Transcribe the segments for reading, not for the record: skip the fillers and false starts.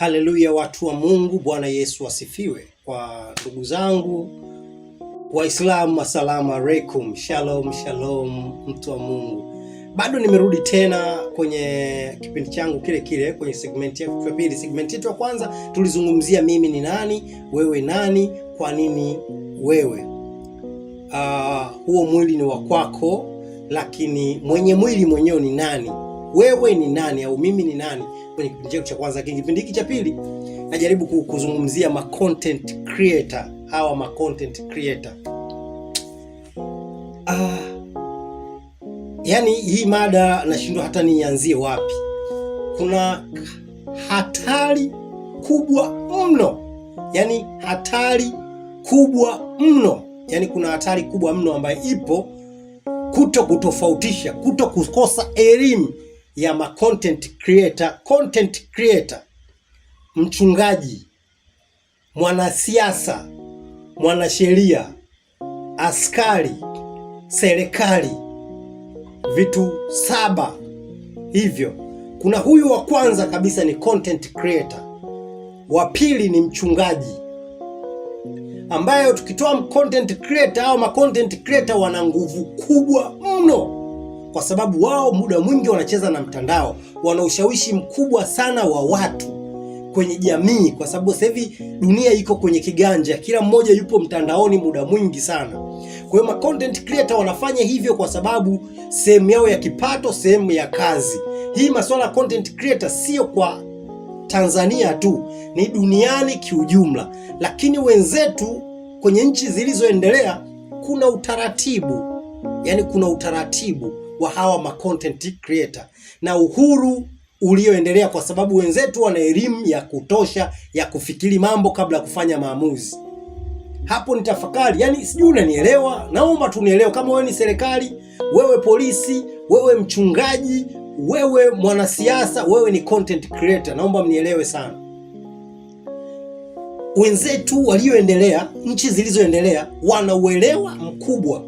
Haleluya, watu wa Mungu, Bwana Yesu asifiwe. Kwa ndugu zangu Waislamu, assalamu alaikum, shalom shalom, mtu wa Mungu. Bado nimerudi tena kwenye kipindi changu kile kile, kwenye segment yetu ya pili. Segment yetu ya kwanza tulizungumzia mimi ni nani, wewe nani, kwa nini wewe. Huo mwili ni wa kwako, lakini mwenye mwili mwenyewe ni nani? Wewe ni nani au mimi ni nani? Kwenye kipindi chetu cha kwanza. Kipindi hiki cha pili najaribu kuzungumzia ma content creator, hawa ma content creator. Yani hii mada nashindwa hata nianzie wapi. Kuna hatari kubwa mno. Yani hatari kubwa mno. Yani kuna hatari kubwa mno ambayo ipo kutofautisha, kukosa elimu ya ma content creator, mchungaji, mwanasiasa, mwanasheria, askari, serikali, vitu 7 hivyo. Kuna huyu wa kwanza kabisa ni content creator, wa pili ni mchungaji, ambayo tukitoa content creator au ma content creator wana nguvu kubwa mno, kwa sababu wao muda mwingi wanacheza na mtandao, wana ushawishi mkubwa sana wa watu kwenye jamii, kwa sababu sasa hivi dunia iko kwenye kiganja, kila mmoja yupo mtandaoni muda mwingi sana. Kwa hiyo ma content creator wanafanya hivyo kwa sababu sehemu yao ya kipato, sehemu ya kazi. Hii masuala ya content creator sio kwa Tanzania tu, ni duniani kiujumla. Lakini wenzetu kwenye nchi zilizoendelea kuna utaratibu, yani kuna utaratibu wa hawa ma content creator na uhuru ulioendelea, kwa sababu wenzetu wana elimu ya kutosha ya kufikiri mambo kabla ya kufanya maamuzi. Hapo ni tafakari, yani sijui unanielewa? Naomba tunielewe. Kama wewe ni serikali, wewe polisi, wewe mchungaji, wewe mwanasiasa, wewe ni content creator, naomba mnielewe sana. Wenzetu walioendelea, nchi zilizoendelea, wanauelewa mkubwa,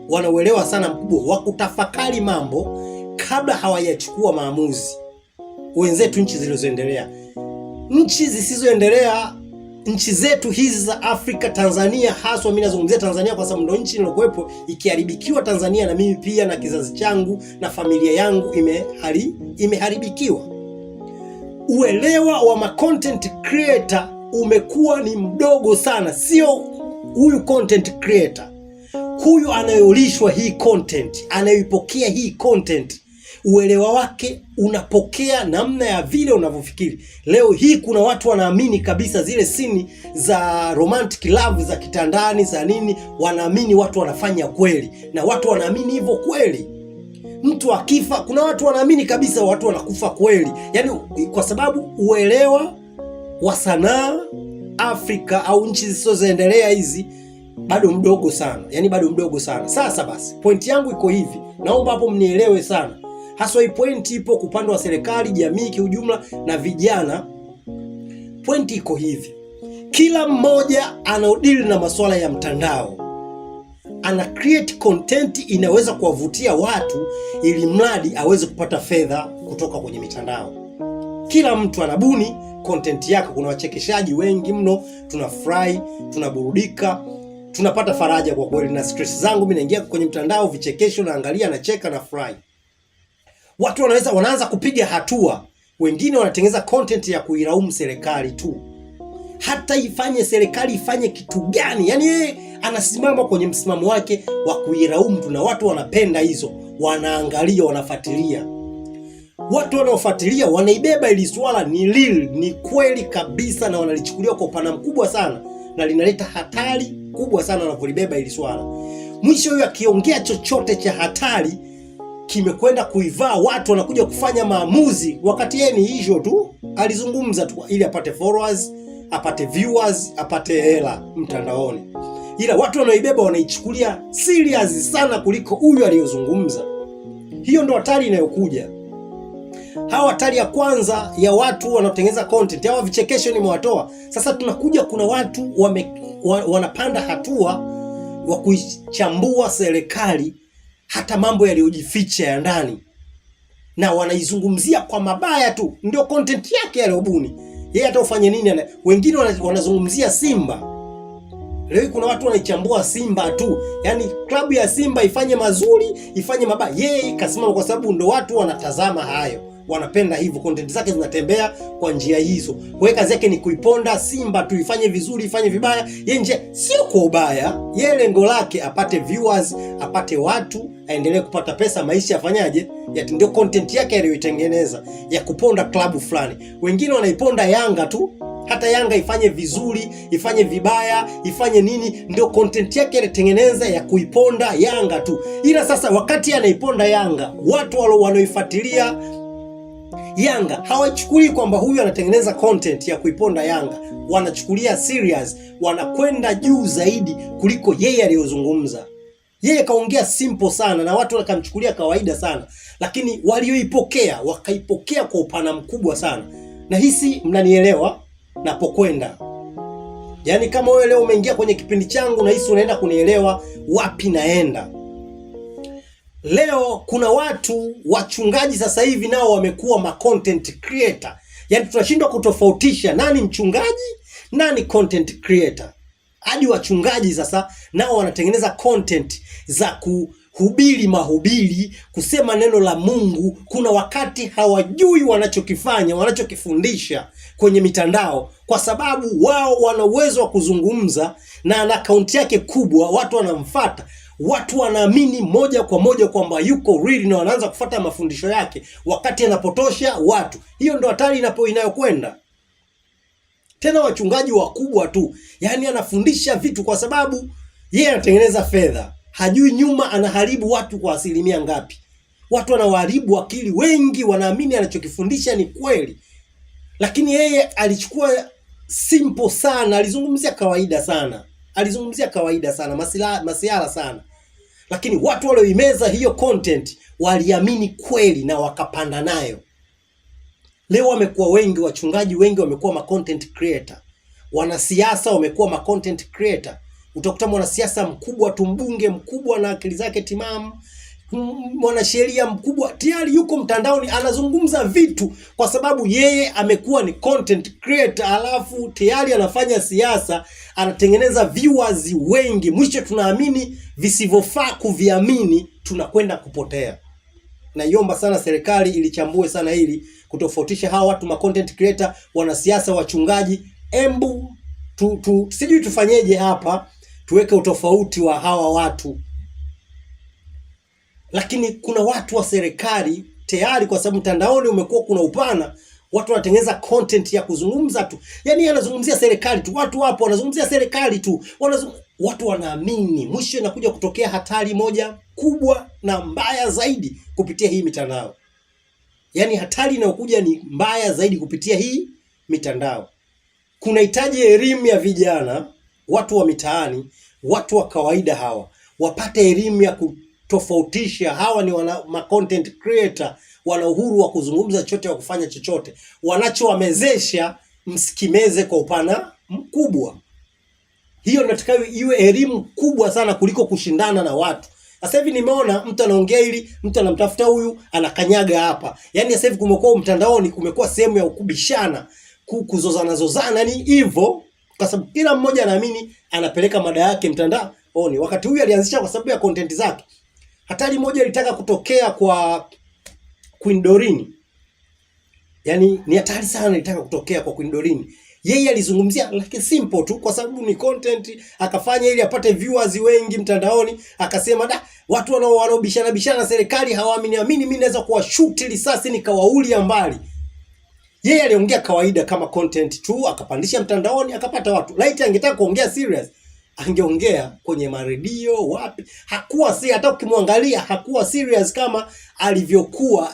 wanauelewa sana mkubwa wa kutafakari mambo kabla hawajachukua maamuzi. Wenzetu nchi zilizoendelea. Nchi zisizoendelea, nchi zetu hizi za Afrika, Tanzania haswa, mimi nazungumzia Tanzania kwa sababu ndio nchi nilokuepo. Ikiharibikiwa Tanzania, na mimi pia na kizazi changu na familia yangu imeharibikiwa. Uelewa wa ma content creator umekuwa ni mdogo sana. Sio huyu content creator, huyu anayolishwa hii content, anayoipokea hii content, uelewa wake unapokea namna ya vile unavyofikiri. Leo hii kuna watu wanaamini kabisa zile sini za romantic love za kitandani za nini, wanaamini watu wanafanya kweli, na watu wanaamini hivyo kweli. Mtu akifa, kuna watu wanaamini kabisa watu wanakufa kweli, yani kwa sababu uelewa wa sanaa Afrika au nchi zisizoendelea hizi bado mdogo sana, yani bado mdogo sana. Sasa basi, point yangu iko hivi, naomba hapo mnielewe sana. Haswa hii point ipo kupande wa serikali, jamii kiujumla na vijana. Point iko hivi, kila mmoja anaodili na masuala ya mtandao ana create content inaweza kuwavutia watu, ili mradi aweze kupata fedha kutoka kwenye mitandao. Kila mtu anabuni content yake. Kuna wachekeshaji wengi mno, tunafurahi, tunaburudika, tunapata faraja kwa kweli. Na stress zangu mimi naingia kwenye mtandao, vichekesho naangalia, nacheka na furahi. Watu wanaanza kupiga hatua. Wengine wanatengeneza content ya kuilaumu serikali tu, hata ifanye serikali ifanye kitu gani, yani yeye anasimama kwenye msimamo wake wa kuilaumu tu, na watu wanapenda hizo, wanaangalia, wanafuatilia. Watu wanaofuatilia wanaibeba ili swala ni real, ni kweli kabisa, na wanalichukulia kwa upana mkubwa sana, na linaleta hatari kubwa sana wanapolibeba ili swala. Mwisho huyo akiongea chochote cha hatari kimekwenda kuivaa, watu wanakuja kufanya maamuzi, wakati yeye ni issue tu, alizungumza tu ili apate followers, apate viewers, apate hela mtandaoni. Ila watu wanaoibeba wanaichukulia serious sana kuliko huyu aliyozungumza. Hiyo ndo hatari inayokuja. Hawa hatari ya kwanza ya watu wanaotengeneza content, hawa vichekesho nimewatoa. Sasa tunakuja, kuna watu wanapanda hatua wa kuichambua serikali, hata mambo yaliyojificha ya ndani, na wanaizungumzia kwa mabaya tu, ndio content yake aliyobuni. Yeye hata ufanye nini, wengine wanazungumzia Simba. Leo kuna watu wanaichambua Simba tu, yaani klabu ya Simba ifanye mazuri, ifanye mabaya, yeye kasimama kwa sababu ndo watu wanatazama hayo, wanapenda hivyo, content zake zinatembea kwa njia hizo. Kwa hiyo kazi yake ni kuiponda Simba tu, ifanye vizuri, ifanye vibaya, yeye nje sio kwa ubaya, yeye lengo lake apate viewers, apate watu, aendelee kupata pesa, maisha afanyaje, ndio content yake aliyoitengeneza ya kuponda klabu fulani. Wengine wanaiponda Yanga tu, hata Yanga ifanye vizuri, ifanye vibaya, ifanye nini, ndio content yake alitengeneza ya kuiponda Yanga tu. Ila sasa wakati anaiponda Yanga, watu wanaoifuatilia Yanga hawachukuli kwamba huyu anatengeneza content ya kuiponda Yanga, wanachukulia serious, wanakwenda juu zaidi kuliko yeye aliyozungumza. Yeye kaongea simple sana na watu wakamchukulia kawaida sana, lakini walioipokea wakaipokea kwa upana mkubwa sana. Na hisi mnanielewa napokwenda. Yaani kama wewe leo umeingia kwenye kipindi changu na hisi unaenda kunielewa wapi naenda. Leo kuna watu wachungaji sasa hivi nao wamekuwa ma content creator. Yaani tunashindwa kutofautisha nani mchungaji, nani content creator. Hadi wachungaji sasa nao wanatengeneza content za kuhubiri mahubiri, kusema neno la Mungu. Kuna wakati hawajui wanachokifanya, wanachokifundisha kwenye mitandao, kwa sababu wao wana uwezo wa kuzungumza na ana akaunti yake kubwa, watu wanamfuata, watu wanaamini moja kwa moja kwamba yuko real na wanaanza kufuata mafundisho yake wakati anapotosha watu. Hiyo ndio hatari inayokwenda. Tena wachungaji wakubwa tu, yani anafundisha vitu kwa sababu yeye anatengeneza fedha, hajui nyuma anaharibu watu kwa asilimia ngapi. Watu wanawaharibu akili, wengi wanaamini anachokifundisha ni kweli, lakini yeye alichukua simple sana, alizungumzia kawaida sana, masiala sana, lakini watu walioimeza hiyo content waliamini kweli na wakapanda nayo. Leo wamekuwa wengi, wachungaji wengi wamekuwa ma content creator, wanasiasa wamekuwa ma content creator. Utakuta mwanasiasa mkubwa tu, mbunge mkubwa na akili zake timamu, mwanasheria mkubwa, tayari yuko mtandaoni anazungumza vitu kwa sababu yeye amekuwa ni content creator, alafu tayari anafanya siasa, anatengeneza viewers wengi. Mwisho tunaamini visivyofaa kuviamini, tunakwenda kupotea. Naiomba sana serikali ilichambue sana hili, kutofautisha hawa watu ma content creator, wanasiasa, wachungaji. Embu sijui tufanyeje hapa tuweke utofauti wa hawa watu. Lakini kuna watu wa serikali tayari, kwa sababu mtandaoni umekuwa kuna upana, watu wanatengeneza content ya kuzungumza tu. Yaani anazungumzia serikali tu, watu wapo wanazungumzia serikali tu, watu wanaamini. Mwisho inakuja kutokea hatari moja kubwa na mbaya zaidi kupitia hii mitandao. Yaani hatari inayokuja ni mbaya zaidi kupitia hii mitandao. Kunahitaji elimu ya vijana, watu wa mitaani, watu wa kawaida hawa wapate elimu ya kutofautisha hawa ni ma content creator, wana uhuru wa kuzungumza chochote, wa kufanya chochote. Wanachowamezesha msikimeze kwa upana mkubwa. Hiyo inataka iwe elimu kubwa sana kuliko kushindana na watu. Sasa hivi nimeona mtu anaongea hili, mtu anamtafuta huyu, anakanyaga hapa. Yaani sasa hivi kumekuwa mtandaoni, kumekuwa sehemu ya ukubishana, kuzozana ni hivyo, kwa sababu kila mmoja anaamini anapeleka mada yake mtandaoni. Wakati huyu alianzisha kwa sababu ya content zake. Hatari moja ilitaka kutokea kwa Queen Doreen. Yaani ni hatari sana ilitaka kutokea kwa Queen Doreen. Yeye alizungumzia like simple tu, kwa sababu ni content, akafanya ili apate viewers wengi mtandaoni. Akasema watu wanaobishana serikali hawaamini, mimi naweza kuwashoot risasi nikawaulia mbali. Yeye aliongea kawaida kama content tu, akapandisha mtandaoni, akapata watu. Laiti angetaka kuongea serious, angeongea kwenye maredio wapi. Hata ukimwangalia hakuwa serious kama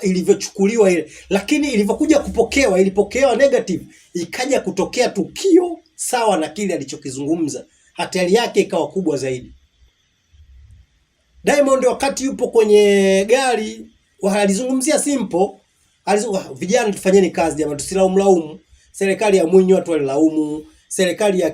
ilivyochukuliwa ile. Lakini ilivyokuja kupokewa, ilipokewa negative, ikaja kutokea tukio sawa na kile alichokizungumza. Hatari yake ikawa kubwa zaidi. Diamond wakati yupo kwenye gari, alizungumzia simple, vijana tufanyeni kazi jamani, tusilaumu. Serikali ya Mwinyi watu walilaumu, serikali ya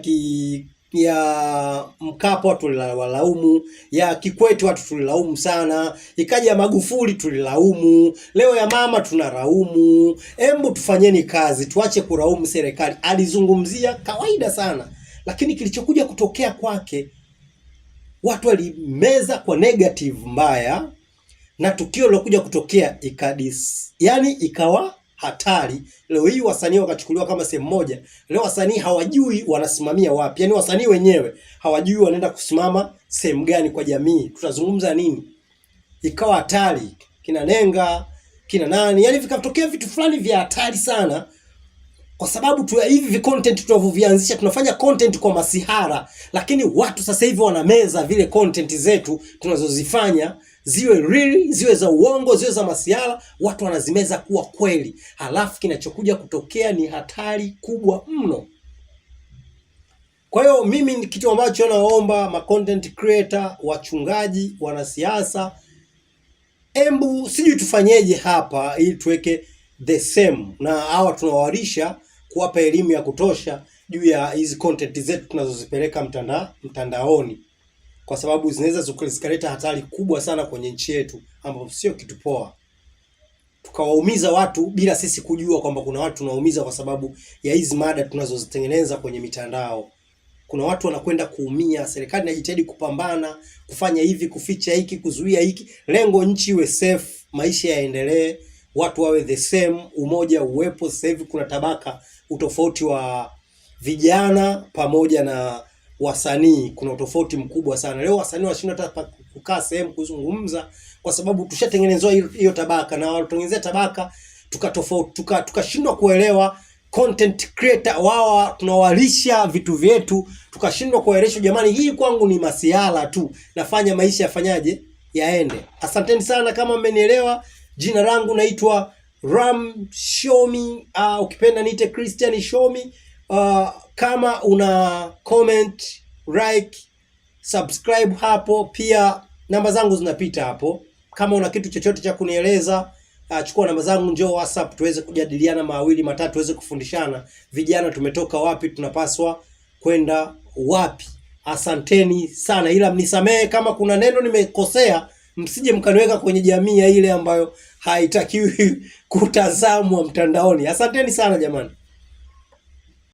ya Mkapa watu tulilaumu, ya Kikwete watu tulilaumu sana, ikaja ya Magufuli tulilaumu, leo ya mama tunaraumu. Embu tufanyeni kazi, tuache kuraumu serikali. Alizungumzia kawaida sana, lakini kilichokuja kutokea kwake watu walimeza kwa negative mbaya, na tukio lilokuja kutokea yani ikawa hatari. Leo hii wasanii wakachukuliwa kama sehemu moja. Leo wasanii hawajui wanasimamia wapi, yani wasanii wenyewe hawajui wanaenda kusimama sehemu gani kwa jamii, tutazungumza nini. Ikawa hatari, kina Nenga, kina nani, yani vikatokea vitu fulani vya hatari sana, kwa sababu tu hivi content tunavyovianzisha, tunafanya content kwa masihara, lakini watu sasa hivi wanameza vile content zetu tunazozifanya, ziwe real, ziwe za uongo, ziwe za masihara, watu wanazimeza kuwa kweli. Halafu kinachokuja kutokea ni hatari kubwa mno. Kwa hiyo mimi kitu ambacho naomba ma content creator, wachungaji, wanasiasa, embu sijui tufanyeje hapa ili tuweke the same, na hawa tunawarisha kuwapa elimu ya kutosha juu ya hizi content zetu tunazozipeleka mtandaoni, kwa sababu zinaweza zikaleta hatari kubwa sana kwenye nchi yetu, ambapo sio kitu poa. Tukawaumiza watu bila sisi kujua kwamba kuna watu tunaumiza kwa sababu ya hizi mada tunazozitengeneza kwenye mitandao. Kuna watu wanakwenda kuumia, serikali inajitahidi kupambana, kufanya hivi, kuficha hiki, kuzuia hiki, lengo nchi iwe safe, maisha yaendelee, watu wawe the same, umoja uwepo. Sasa hivi kuna tabaka, utofauti wa vijana pamoja na wasanii, kuna utofauti mkubwa sana. Leo wasanii washindwa hata kukaa sehemu kuzungumza kwa sababu tushatengenezwa hiyo tabaka, na walotengenezea tabaka tukashindwa kuelewa. Content creator wao tunawalisha vitu vyetu, tukashindwa kuelewesha, jamani, hii kwangu ni masiala tu, nafanya maisha yafanyaje yaende. Asanteni sana kama mmenielewa. Jina langu naitwa Ram Shomi, ukipenda niite Christian Shomi. Kama una comment, like, subscribe hapo, pia namba zangu zinapita hapo. Kama una kitu chochote cha kunieleza, chukua namba zangu, njoo WhatsApp tuweze kujadiliana mawili matatu, tuweze kufundishana vijana tumetoka wapi, tunapaswa kwenda wapi. Asanteni sana, ila mnisamehe kama kuna neno nimekosea, msije mkaniweka kwenye jamii ile ambayo haitakiwi kutazamwa mtandaoni. Asanteni sana jamani.